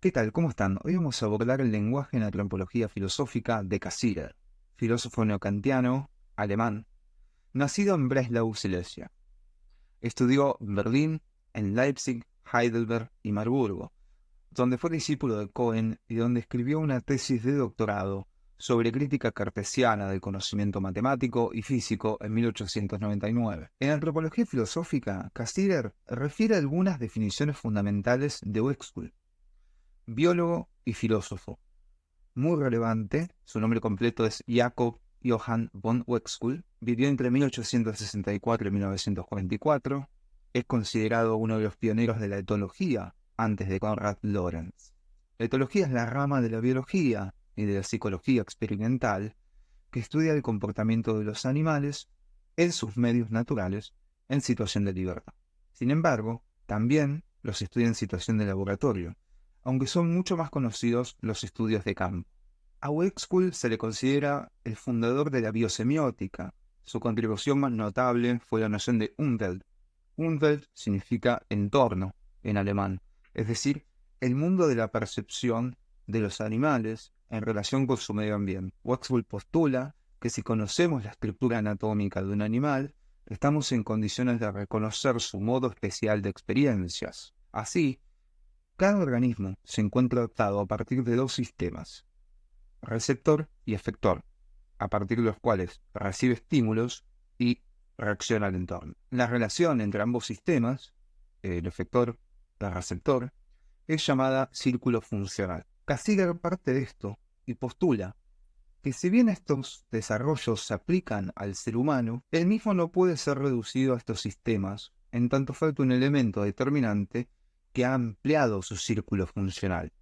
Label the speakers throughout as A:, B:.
A: ¿Qué tal? ¿Cómo están? Hoy vamos a abordar el lenguaje en la antropología filosófica de Cassirer, filósofo neokantiano alemán, nacido en Breslau, Silesia. Estudió en Berlín, en Leipzig, Heidelberg y Marburgo, donde fue discípulo de Cohen y donde escribió una tesis de doctorado sobre crítica cartesiana del conocimiento matemático y físico en 1899. En antropología filosófica, Cassirer refiere algunas definiciones fundamentales de Uexküll, biólogo y filósofo. Muy relevante, su nombre completo es Jakob Johann von Uexküll, vivió entre 1864 y 1944, es considerado uno de los pioneros de la etología antes de Konrad Lorenz. La etología es la rama de la biología y de la psicología experimental que estudia el comportamiento de los animales en sus medios naturales en situación de libertad. Sin embargo, también los estudia en situación de laboratorio, aunque son mucho más conocidos los estudios de campo. A Uexküll se le considera el fundador de la biosemiótica. Su contribución más notable fue la noción de Umwelt. Umwelt significa entorno en alemán, es decir, el mundo de la percepción de los animales en relación con su medio ambiente. Uexküll postula que si conocemos la estructura anatómica de un animal, estamos en condiciones de reconocer su modo especial de experiencias. Así, cada organismo se encuentra adaptado a partir de dos sistemas, receptor y efector, a partir de los cuales recibe estímulos y reacciona al entorno. La relación entre ambos sistemas, el efector y el receptor, es llamada círculo funcional. Cassirer parte de esto y postula que si bien estos desarrollos se aplican al ser humano, el mismo no puede ser reducido a estos sistemas, en tanto falta un elemento determinante que ha ampliado su círculo funcional,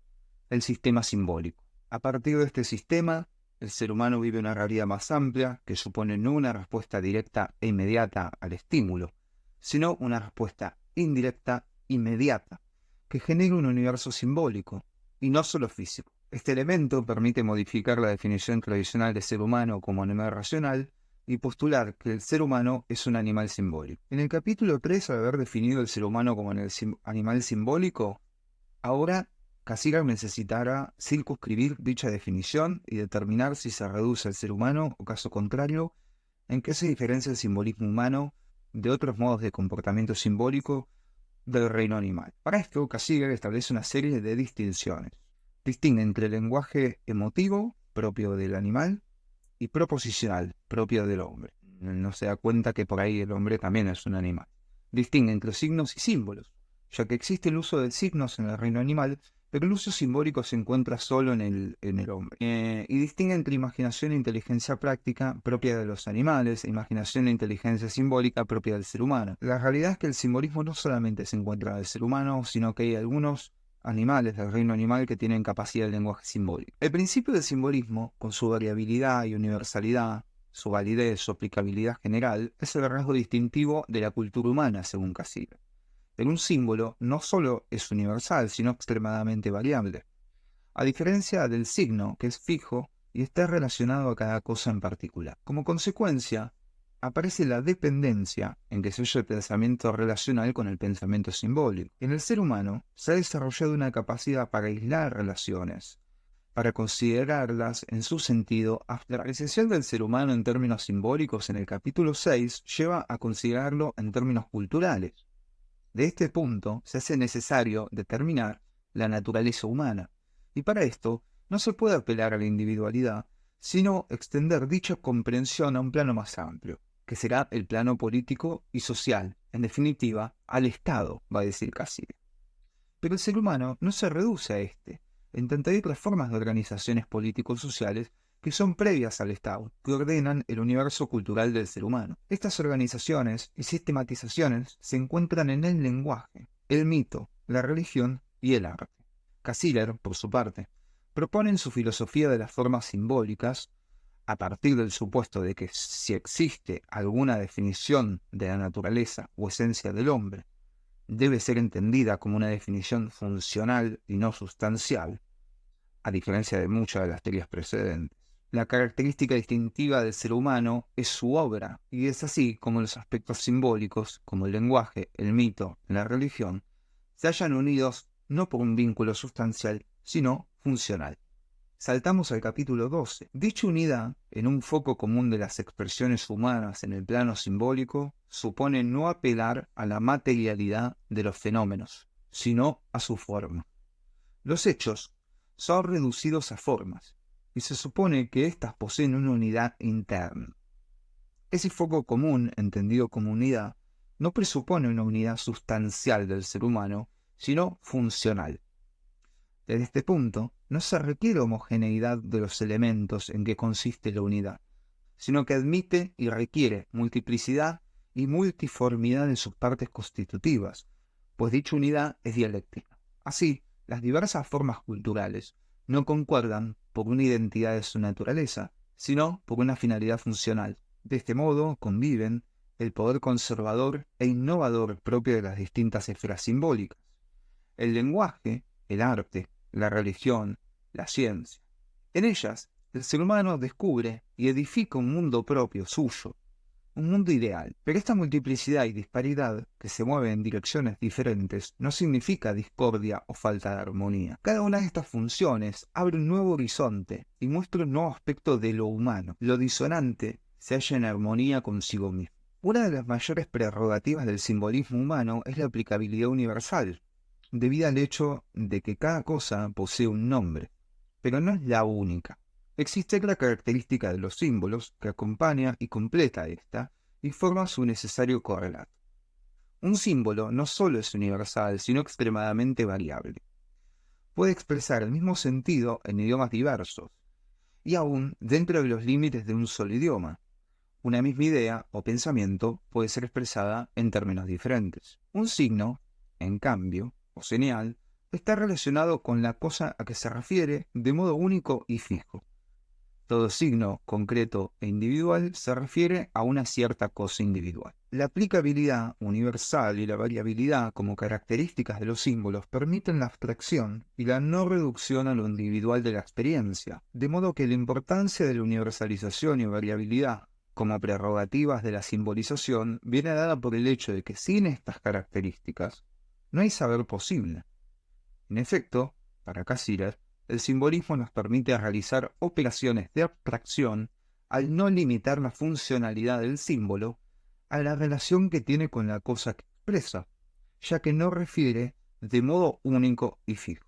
A: el sistema simbólico. A partir de este sistema, el ser humano vive una realidad más amplia que supone no una respuesta directa e inmediata al estímulo, sino una respuesta indirecta inmediata, que genera un universo simbólico, y no solo físico. Este elemento permite modificar la definición tradicional de ser humano como animal racional y postular que el ser humano es un animal simbólico. En el capítulo 3, al haber definido el ser humano como animal simbólico, ahora Cassirer necesitará circunscribir dicha definición y determinar si se reduce al ser humano o, caso contrario, en qué se diferencia el simbolismo humano de otros modos de comportamiento simbólico del reino animal. Para esto, Cassirer establece una serie de distinciones. Distingue entre el lenguaje emotivo, propio del animal, y proposicional, propio del hombre. No se da cuenta que por ahí el hombre también es un animal. Distingue entre signos y símbolos, ya que existe el uso de signos en el reino animal, pero el uso simbólico se encuentra solo en el hombre. Y distingue entre imaginación e inteligencia práctica propia de los animales e imaginación e inteligencia simbólica propia del ser humano. La realidad es que el simbolismo no solamente se encuentra en el ser humano, sino que hay algunos animales del reino animal que tienen capacidad de lenguaje simbólico. El principio del simbolismo, con su variabilidad y universalidad, su validez, su aplicabilidad general, es el rasgo distintivo de la cultura humana, según Cassirer. Pero un símbolo no solo es universal, sino extremadamente variable, a diferencia del signo, que es fijo y está relacionado a cada cosa en particular. Como consecuencia, aparece la dependencia en que se oye el pensamiento relacional con el pensamiento simbólico. En el ser humano se ha desarrollado una capacidad para aislar relaciones, para considerarlas en su sentido. La apreciación del ser humano en términos simbólicos en el capítulo 6 lleva a considerarlo en términos culturales. De este punto se hace necesario determinar la naturaleza humana, y para esto no se puede apelar a la individualidad, sino extender dicha comprensión a un plano más amplio, que será el plano político y social, en definitiva, al Estado, va a decir Cassirer. Pero el ser humano no se reduce a este, en tanto hay otras formas de organizaciones político-sociales que son previas al Estado, que ordenan el universo cultural del ser humano. Estas organizaciones y sistematizaciones se encuentran en el lenguaje, el mito, la religión y el arte. Cassirer, por su parte, propone en su filosofía de las formas simbólicas, a partir del supuesto de que si existe alguna definición de la naturaleza o esencia del hombre, debe ser entendida como una definición funcional y no sustancial, a diferencia de muchas de las teorías precedentes. La característica distintiva del ser humano es su obra, y es así como los aspectos simbólicos, como el lenguaje, el mito, la religión, se hallan unidos no por un vínculo sustancial, sino funcional. Saltamos al capítulo 12. Dicha unidad, en un foco común de las expresiones humanas en el plano simbólico, supone no apelar a la materialidad de los fenómenos, sino a su forma. Los hechos son reducidos a formas, y se supone que éstas poseen una unidad interna. Ese foco común, entendido como unidad, no presupone una unidad sustancial del ser humano, sino funcional. Desde este punto, no se requiere homogeneidad de los elementos en que consiste la unidad, sino que admite y requiere multiplicidad y multiformidad en sus partes constitutivas, pues dicha unidad es dialéctica. Así, las diversas formas culturales no concuerdan por una identidad de su naturaleza, sino por una finalidad funcional. De este modo, conviven el poder conservador e innovador propio de las distintas esferas simbólicas. El lenguaje, el arte, la religión, la ciencia. En ellas, el ser humano descubre y edifica un mundo propio suyo, un mundo ideal. Pero esta multiplicidad y disparidad, que se mueve en direcciones diferentes, no significa discordia o falta de armonía. Cada una de estas funciones abre un nuevo horizonte y muestra un nuevo aspecto de lo humano. Lo disonante se halla en armonía consigo mismo. Una de las mayores prerrogativas del simbolismo humano es la aplicabilidad universal, debido al hecho de que cada cosa posee un nombre, pero no es la única. Existe la característica de los símbolos que acompaña y completa esta y forma su necesario correlato. Un símbolo no solo es universal, sino extremadamente variable. Puede expresar el mismo sentido en idiomas diversos, y aún dentro de los límites de un solo idioma. Una misma idea o pensamiento puede ser expresada en términos diferentes. Un signo, en cambio, o señal, está relacionado con la cosa a que se refiere de modo único y fijo. Todo signo concreto e individual se refiere a una cierta cosa individual. La aplicabilidad universal y la variabilidad como características de los símbolos permiten la abstracción y la no reducción a lo individual de la experiencia, de modo que la importancia de la universalización y variabilidad como prerrogativas de la simbolización viene dada por el hecho de que sin estas características no hay saber posible. En efecto, para Cassirer, el simbolismo nos permite realizar operaciones de abstracción al no limitar la funcionalidad del símbolo a la relación que tiene con la cosa que expresa, ya que no refiere de modo único y fijo.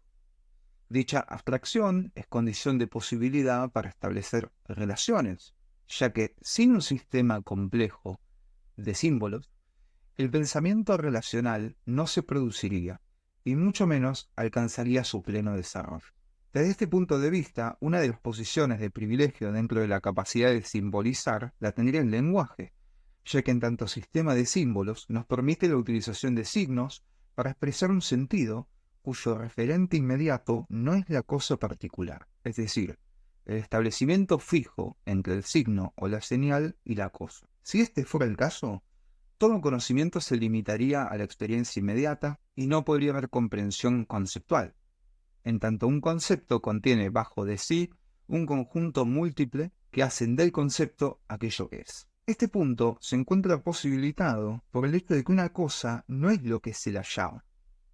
A: Dicha abstracción es condición de posibilidad para establecer relaciones, ya que sin un sistema complejo de símbolos, el pensamiento relacional no se produciría y mucho menos alcanzaría su pleno desarrollo. Desde este punto de vista, una de las posiciones de privilegio dentro de la capacidad de simbolizar la tendría el lenguaje, ya que en tanto sistema de símbolos nos permite la utilización de signos para expresar un sentido cuyo referente inmediato no es la cosa particular, es decir, el establecimiento fijo entre el signo o la señal y la cosa. Si este fuera el caso, todo conocimiento se limitaría a la experiencia inmediata y no podría haber comprensión conceptual, en tanto un concepto contiene bajo de sí un conjunto múltiple que hacen del concepto aquello que es. Este punto se encuentra posibilitado por el hecho de que una cosa no es lo que se la llama,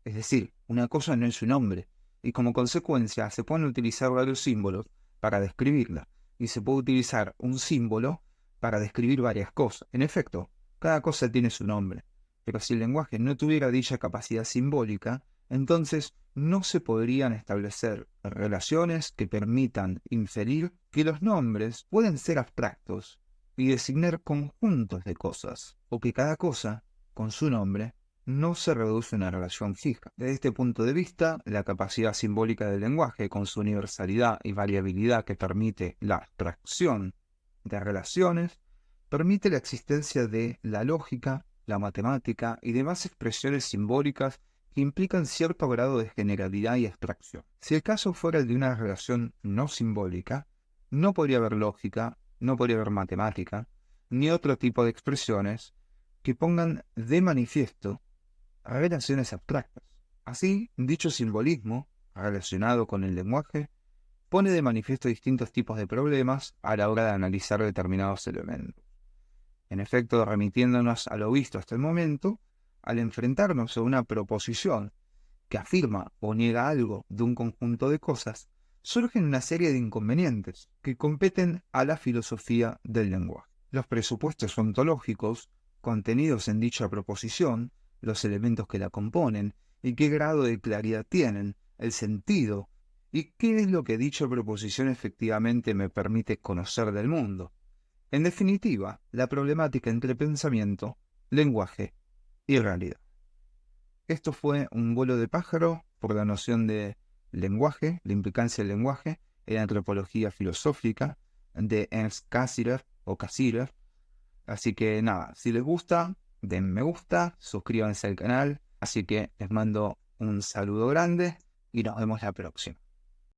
A: es decir, una cosa no es su nombre, y como consecuencia se pueden utilizar varios símbolos para describirla, y se puede utilizar un símbolo para describir varias cosas. En efecto, cada cosa tiene su nombre, pero si el lenguaje no tuviera dicha capacidad simbólica, entonces no se podrían establecer relaciones que permitan inferir que los nombres pueden ser abstractos y designar conjuntos de cosas, o que cada cosa, con su nombre, no se reduce a una relación fija. Desde este punto de vista, la capacidad simbólica del lenguaje, con su universalidad y variabilidad que permite la abstracción de relaciones, permite la existencia de la lógica, la matemática y demás expresiones simbólicas que implican cierto grado de generalidad y abstracción. Si el caso fuera el de una relación no simbólica, no podría haber lógica, no podría haber matemática, ni otro tipo de expresiones que pongan de manifiesto relaciones abstractas. Así, dicho simbolismo, relacionado con el lenguaje, pone de manifiesto distintos tipos de problemas a la hora de analizar determinados elementos. En efecto, remitiéndonos a lo visto hasta el momento, al enfrentarnos a una proposición que afirma o niega algo de un conjunto de cosas, surgen una serie de inconvenientes que competen a la filosofía del lenguaje. Los presupuestos ontológicos contenidos en dicha proposición, los elementos que la componen y qué grado de claridad tienen, el sentido y qué es lo que dicha proposición efectivamente me permite conocer del mundo. En definitiva, la problemática entre pensamiento, lenguaje y realidad. Esto fue un vuelo de pájaro por la noción de lenguaje, la implicancia del lenguaje en la antropología filosófica de Ernst Cassirer o Cassirer. Así que nada, si les gusta, den me gusta, suscríbanse al canal. Así que les mando un saludo grande y nos vemos la próxima.